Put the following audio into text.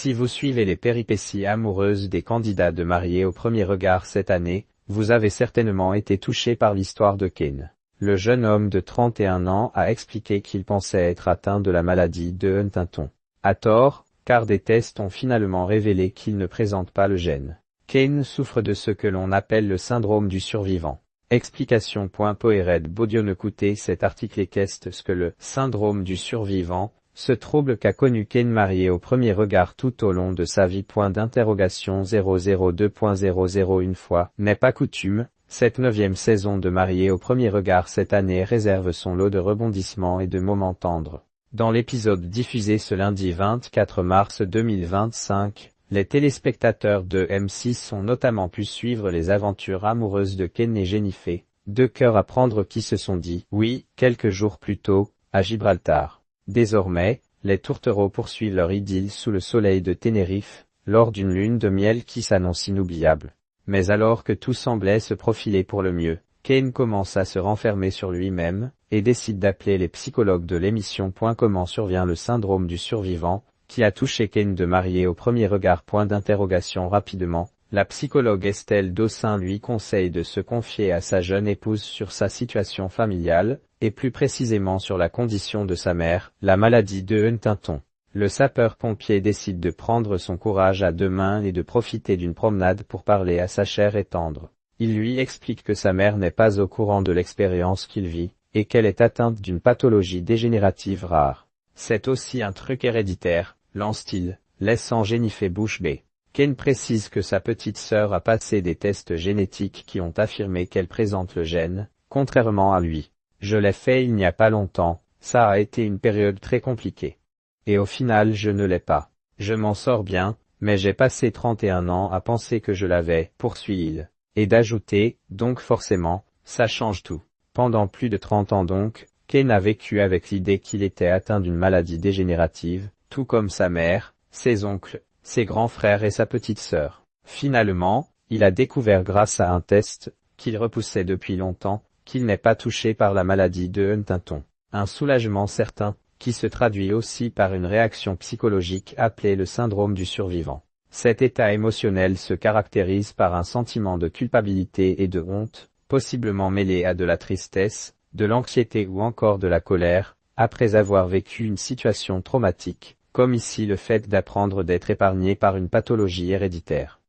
Si vous suivez les péripéties amoureuses des candidats de mariés au premier regard cette année, vous avez certainement été touché par l'histoire de Ken. Le jeune homme de 31 ans a expliqué qu'il pensait être atteint de la maladie de Huntington. À tort, car des tests ont finalement révélé qu'il ne présente pas le gène. Ken souffre de ce que l'on appelle le syndrome du survivant. Explication. Poéred Baudio. Écoutez cet article et qu'est-ce que le syndrome du survivant, ce trouble qu'a connu Ken marié au premier regard tout au long de sa vie. 002.00 Une fois n'est pas coutume, cette 9e saison de Marié au premier regard cette année réserve son lot de rebondissements et de moments tendres. Dans l'épisode diffusé ce lundi 24 mars 2025, les téléspectateurs de M6 ont notamment pu suivre les aventures amoureuses de Ken et Jennifer, deux cœurs à prendre qui se sont dit « oui » quelques jours plus tôt, à Gibraltar. Désormais, les tourtereaux poursuivent leur idylle sous le soleil de Tenerife, lors d'une lune de miel qui s'annonce inoubliable. Mais alors que tout semblait se profiler pour le mieux, Ken commence à se renfermer sur lui-même, et décide d'appeler les psychologues de l'émission. Comment survient le syndrome du survivant, qui a touché Ken de marié au premier regard. Rapidement, la psychologue Estelle Dossin lui conseille de se confier à sa jeune épouse sur sa situation familiale, et plus précisément sur la condition de sa mère, la maladie de Huntington. Le sapeur-pompier décide de prendre son courage à deux mains et de profiter d'une promenade pour parler à sa chère et tendre. Il lui explique que sa mère n'est pas au courant de l'expérience qu'il vit, et qu'elle est atteinte d'une pathologie dégénérative rare. C'est aussi un truc héréditaire, lance-t-il, laissant Jennifer bouche bée. Ken précise que sa petite sœur a passé des tests génétiques qui ont affirmé qu'elle présente le gène, contrairement à lui. Je l'ai fait il n'y a pas longtemps, ça a été une période très compliquée. Et au final je ne l'ai pas. Je m'en sors bien, mais j'ai passé 31 ans à penser que je l'avais, poursuit-il. Et d'ajouter, donc forcément, ça change tout. Pendant plus de 30 ans donc, Ken a vécu avec l'idée qu'il était atteint d'une maladie dégénérative, tout comme sa mère, ses oncles, ses grands frères et sa petite sœur. Finalement, il a découvert grâce à un test, qu'il repoussait depuis longtemps, qu'il n'est pas touché par la maladie de Huntington. Un soulagement certain, qui se traduit aussi par une réaction psychologique appelée le syndrome du survivant. Cet état émotionnel se caractérise par un sentiment de culpabilité et de honte, possiblement mêlé à de la tristesse, de l'anxiété ou encore de la colère, après avoir vécu une situation traumatique, comme ici le fait d'apprendre d'être épargné par une pathologie héréditaire.